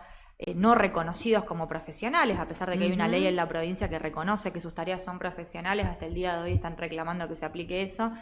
no reconocidos como profesionales, a pesar de que hay una ley en la provincia que reconoce que sus tareas son profesionales, hasta el día de hoy están reclamando que se aplique eso.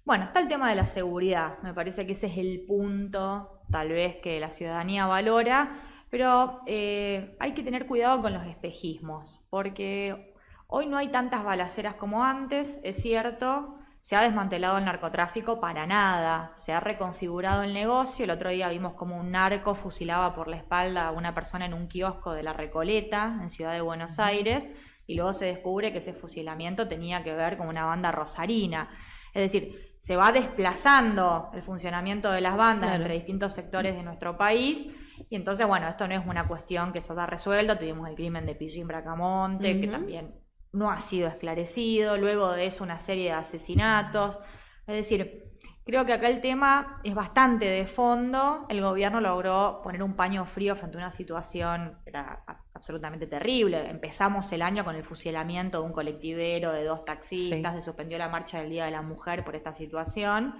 Bueno, está el tema de la seguridad, me parece que ese es el punto, tal vez, que la ciudadanía valora, pero hay que tener cuidado con los espejismos, porque hoy no hay tantas balaceras como antes, es cierto. Se ha desmantelado el narcotráfico para nada, se ha reconfigurado el negocio. El otro día vimos como un narco fusilaba por la espalda a una persona en un kiosco de La Recoleta, en Ciudad de Buenos Aires, y luego se descubre que ese fusilamiento tenía que ver con una banda rosarina. Es decir, se va desplazando el funcionamiento de las bandas entre distintos sectores de nuestro país, y entonces, bueno, esto no es una cuestión que se está resuelta. Tuvimos el crimen de Pillín Bracamonte, que también no ha sido esclarecido, luego de eso una serie de asesinatos. Es decir, creo que acá el tema es bastante de fondo. El gobierno logró poner un paño frío frente a una situación que era absolutamente terrible. Empezamos el año con el fusilamiento de un colectivero, de 2 taxistas, se suspendió la marcha del Día de la Mujer por esta situación,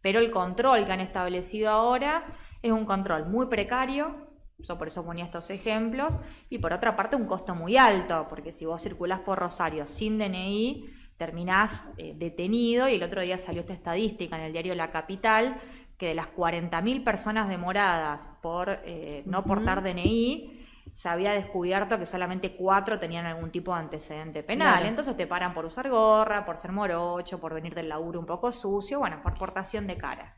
pero el control que han establecido ahora es un control muy precario. Yo por eso ponía estos ejemplos, y por otra parte un costo muy alto, porque si vos circulás por Rosario sin DNI, terminás detenido, y el otro día salió esta estadística en el diario La Capital, que de las 40.000 personas demoradas por no portar DNI, se había descubierto que solamente 4 tenían algún tipo de antecedente penal. Claro. Entonces te paran por usar gorra, por ser morocho, por venir del laburo un poco sucio, bueno, por portación de cara.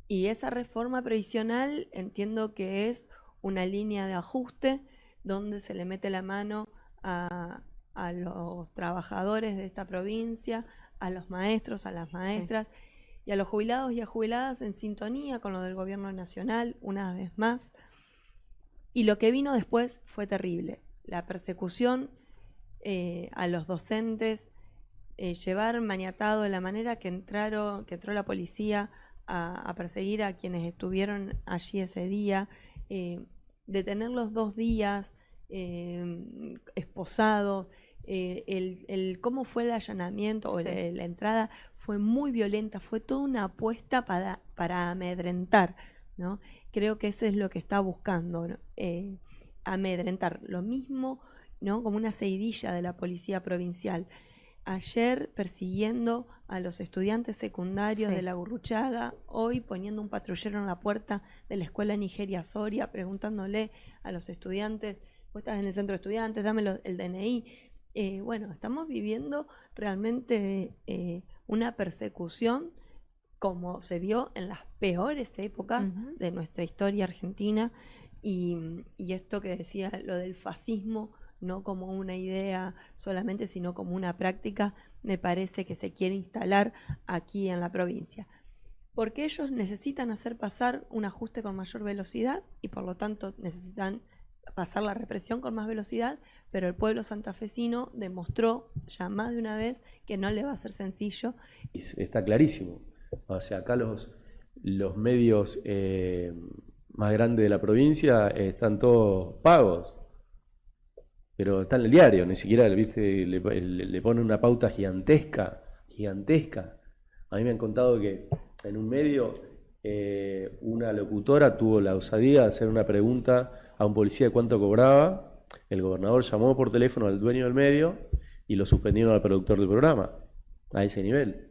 Y esa reforma previsional entiendo que es una línea de ajuste donde se le mete la mano a los trabajadores de esta provincia, a los maestros, a las maestras y a los jubilados y a jubiladas en sintonía con lo del gobierno nacional, una vez más. Y lo que vino después fue terrible. La persecución a los docentes, llevar maniatado de la manera que entró la policía a perseguir a quienes estuvieron allí ese día, detenerlos 2 días esposados, cómo fue el allanamiento o la entrada fue muy violenta, fue toda una apuesta para amedrentar, ¿no? Creo que eso es lo que está buscando, ¿no? Amedrentar, lo mismo, ¿no? Como una seguidilla de la policía provincial. Ayer persiguiendo a los estudiantes secundarios de La Gurruchaga, hoy poniendo un patrullero en la puerta de la escuela Nigeria Soria, preguntándole a los estudiantes, vos estás en el centro de estudiantes, dame el DNI. Bueno, estamos viviendo realmente una persecución como se vio en las peores épocas de nuestra historia argentina, y esto que decía, lo del fascismo, no como una idea solamente, sino como una práctica, me parece que se quiere instalar aquí en la provincia. Porque ellos necesitan hacer pasar un ajuste con mayor velocidad y por lo tanto necesitan pasar la represión con más velocidad, pero el pueblo santafesino demostró ya más de una vez que no le va a ser sencillo. Está clarísimo. O sea, acá los medios más grandes de la provincia están todos pagos, pero está en el diario, ni siquiera le ponen una pauta gigantesca. A mí me han contado que en un medio una locutora tuvo la osadía de hacer una pregunta a un policía de cuánto cobraba. El gobernador llamó por teléfono al dueño del medio y lo suspendieron al productor del programa, a ese nivel.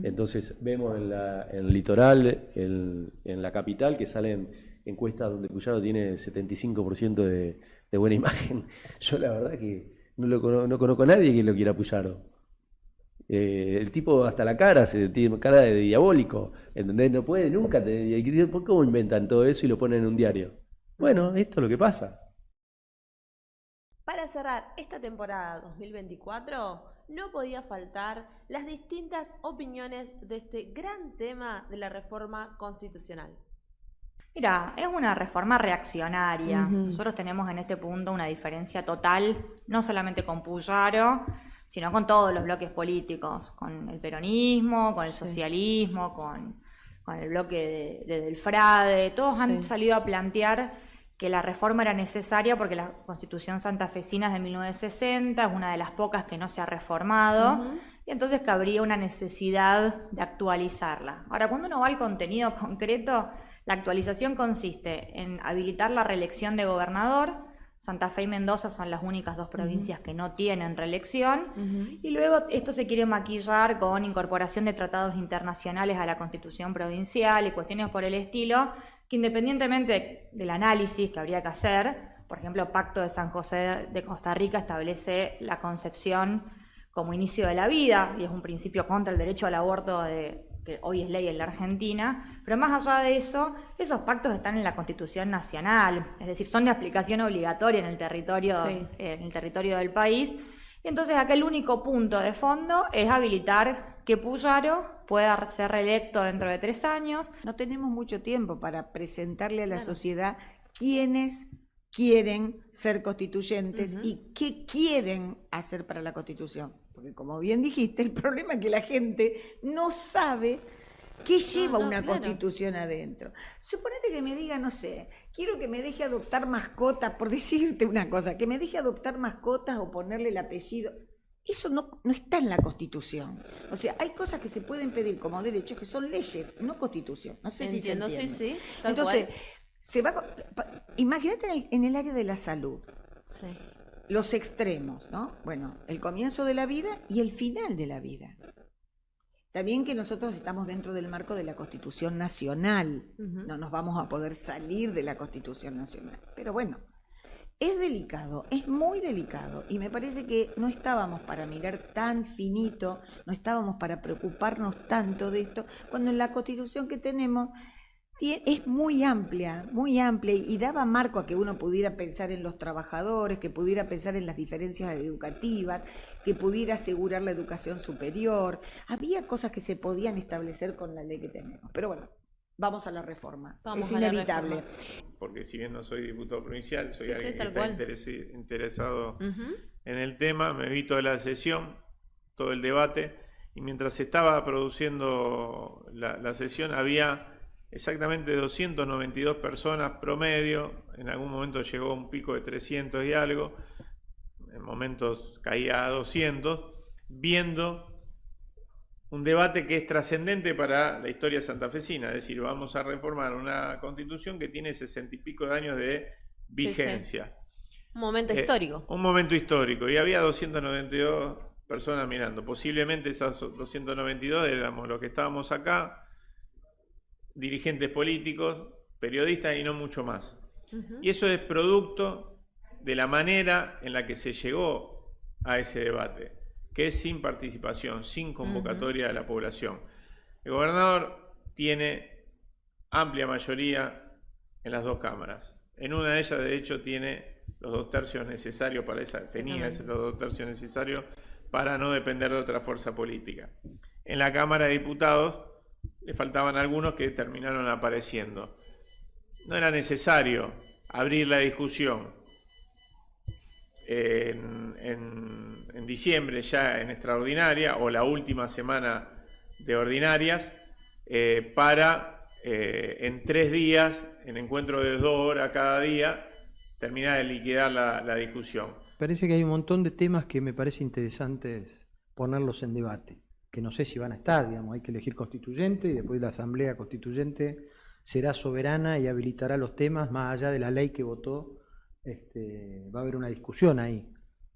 Entonces vemos en el litoral, en la capital, que salen encuestas donde Puyaro tiene 75% de buena imagen. Yo la verdad que no conozco a nadie que lo quiera Puyaro. El tipo hasta la cara, tiene cara de diabólico, ¿entendés? No puede nunca. ¿Por qué inventan todo eso y lo ponen en un diario? Bueno, esto es lo que pasa. Para cerrar esta temporada 2024, no podía faltar las distintas opiniones de este gran tema de la reforma constitucional. Mira, es una reforma reaccionaria. Nosotros tenemos en este punto una diferencia total, no solamente con Puyaro, sino con todos los bloques políticos, con el peronismo, con el socialismo, con el bloque de del Frade. Todos han salido a plantear que la reforma era necesaria porque la Constitución santafesina es de 1960, es una de las pocas que no se ha reformado, y entonces que habría una necesidad de actualizarla. Ahora, cuando uno va al contenido concreto, la actualización consiste en habilitar la reelección de gobernador. Santa Fe y Mendoza son las únicas 2 provincias que no tienen reelección, y luego esto se quiere maquillar con incorporación de tratados internacionales a la Constitución provincial y cuestiones por el estilo, que independientemente del análisis que habría que hacer, por ejemplo, Pacto de San José de Costa Rica establece la concepción como inicio de la vida, y es un principio contra el derecho al aborto que hoy es ley en la Argentina, pero más allá de eso, esos pactos están en la Constitución Nacional, es decir, son de aplicación obligatoria en el territorio del país, y entonces acá el único punto de fondo es habilitar que Puyaro pueda ser reelecto dentro de 3 años. No tenemos mucho tiempo para presentarle a la sociedad quiénes quieren ser constituyentes y qué quieren hacer para la Constitución. Porque como bien dijiste, el problema es que la gente no sabe qué lleva una Constitución adentro. Suponete que me diga, no sé, quiero que me deje adoptar mascotas, por decirte una cosa, que me deje adoptar mascotas o ponerle el apellido. Eso no está en la Constitución. O sea, hay cosas que se pueden pedir como derechos que son leyes, no Constitución. No sé si se entiende. Sí, entonces, imagínate en el área de la salud. Los extremos, ¿no? Bueno, el comienzo de la vida y el final de la vida. Está bien que nosotros estamos dentro del marco de la Constitución Nacional, Ujú. no nos vamos a poder salir de la Constitución Nacional, pero bueno, es delicado, es muy delicado, y me parece que no estábamos para mirar tan finito, no estábamos para preocuparnos tanto de esto, cuando en la Constitución que tenemos es muy amplia, y daba marco a que uno pudiera pensar en los trabajadores, que pudiera pensar en las diferencias educativas, que pudiera asegurar la educación superior. Había cosas que se podían establecer con la ley que tenemos. Pero bueno, vamos a la reforma. Vamos es a la inevitable. reforma. Porque si bien no soy diputado provincial, soy Sí, sí, alguien que tal está cual. interesado Ujú. en el tema, me vi toda la sesión, todo el debate, y mientras se estaba produciendo la sesión había exactamente 292 personas promedio, en algún momento llegó a un pico de 300 y algo, en momentos caía a 200, viendo un debate que es trascendente para la historia santafesina, es decir, vamos a reformar una constitución que tiene 60 y pico de años de vigencia. Un momento histórico. Un momento histórico, y había 292 personas mirando. Posiblemente esas 292 éramos los que estábamos acá, dirigentes políticos, periodistas y no mucho más. Ujú. Y eso es producto de la manera en la que se llegó a ese debate, que es sin participación, sin convocatoria de la población. El gobernador tiene amplia mayoría en las dos cámaras. En una de ellas, de hecho, tiene los 2 tercios necesarios para tenía los 2 tercios necesarios para no depender de otra fuerza política. En la Cámara de Diputados le faltaban algunos que terminaron apareciendo. No era necesario abrir la discusión en diciembre, ya en extraordinaria, o la última semana de ordinarias, para en 3 días, en encuentro de 2 horas cada día, terminar de liquidar la discusión. Parece que hay un montón de temas que me parece interesantes ponerlos en debate, que no sé si van a estar, digamos, hay que elegir constituyente y después la Asamblea Constituyente será soberana y habilitará los temas más allá de la ley que votó. Va a haber una discusión ahí,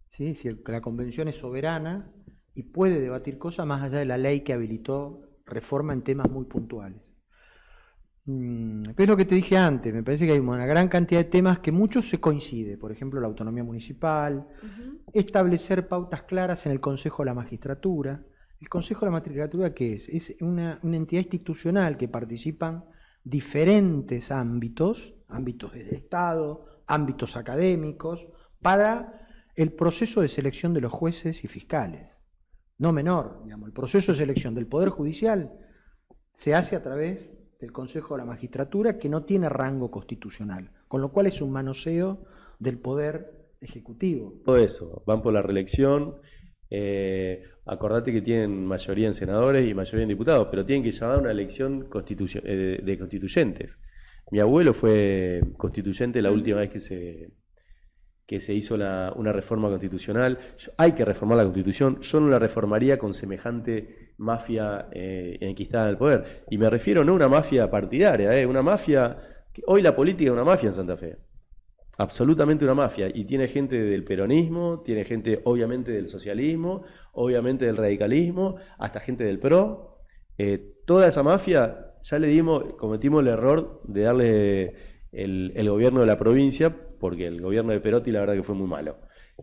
¿sí? Si la convención es soberana y puede debatir cosas más allá de la ley que habilitó reforma en temas muy puntuales. Pero es lo que te dije antes, me parece que hay una gran cantidad de temas que muchos se coincide, por ejemplo la autonomía municipal, establecer pautas claras en el Consejo de la Magistratura. ¿El Consejo de la Magistratura qué es? Es una entidad institucional que participan diferentes ámbitos del Estado, ámbitos académicos, para el proceso de selección de los jueces y fiscales. No menor, digamos, el proceso de selección del Poder Judicial se hace a través del Consejo de la Magistratura, que no tiene rango constitucional, con lo cual es un manoseo del Poder Ejecutivo. Todo eso, van por la reelección, acordate que tienen mayoría en senadores y mayoría en diputados, pero tienen que llamar a una elección de constituyentes. Mi abuelo fue constituyente la última vez que se hizo una reforma constitucional. Hay que reformar la Constitución, yo no la reformaría con semejante mafia enquistada en el poder. Y me refiero no a una mafia partidaria, una mafia, hoy la política es una mafia en Santa Fe, absolutamente una mafia, y tiene gente del peronismo, tiene gente obviamente del socialismo, obviamente del radicalismo, hasta gente del PRO. Toda esa mafia, ya cometimos el error de darle el gobierno de la provincia, porque el gobierno de Perotti la verdad que fue muy malo.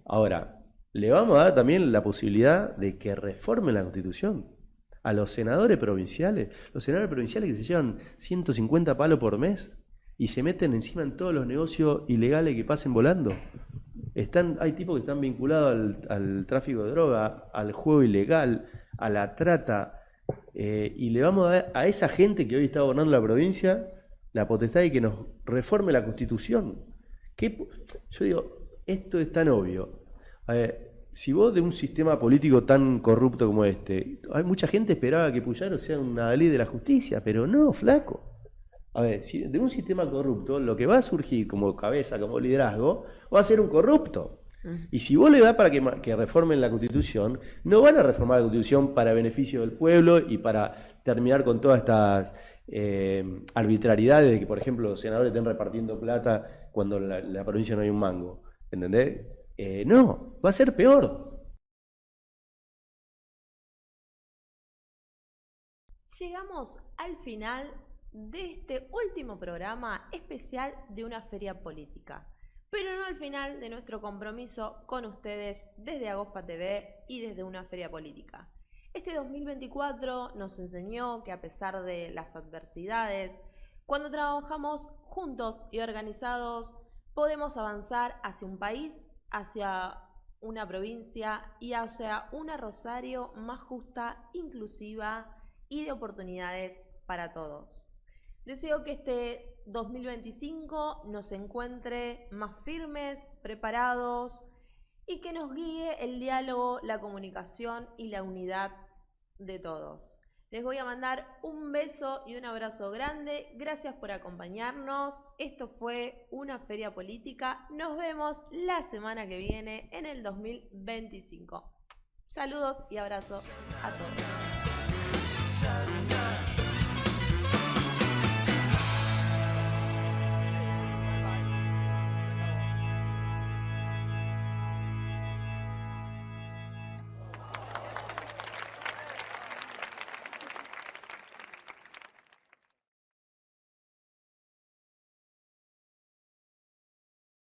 Ahora, le vamos a dar también la posibilidad de que reformen la Constitución a los senadores provinciales que se llevan 150 palos por mes y se meten encima en todos los negocios ilegales que pasen volando. Hay tipos que están vinculados al tráfico de droga, al juego ilegal, a la trata, y le vamos a dar a esa gente que hoy está gobernando la provincia la potestad de que nos reforme la Constitución. Yo digo, esto es tan obvio. A ver, si vos de un sistema político tan corrupto como este, hay mucha gente esperaba que Puyaro sea una ley de la justicia, pero no, flaco. A ver, si de un sistema corrupto lo que va a surgir como cabeza, como liderazgo, va a ser un corrupto. Y si vos le das para que reformen la Constitución, no van a reformar la Constitución para beneficio del pueblo y para terminar con todas estas arbitrariedades de que, por ejemplo, los senadores estén repartiendo plata cuando en la provincia no hay un mango. ¿Entendés? No, va a ser peor. llegamos al final de este último programa especial de una feria política, pero no al final de nuestro compromiso con ustedes desde Agofa TV y desde una feria política. Este 2024 nos enseñó que a pesar de las adversidades, cuando trabajamos juntos y organizados, podemos avanzar hacia un país, hacia una provincia y hacia una Rosario más justa, inclusiva y de oportunidades para todos. Deseo que este 2025 nos encuentre más firmes, preparados y que nos guíe el diálogo, la comunicación y la unidad de todos. Les voy a mandar un beso y un abrazo grande. Gracias por acompañarnos. Esto fue Una Feria Política. Nos vemos la semana que viene en el 2025. Saludos y abrazo a todos.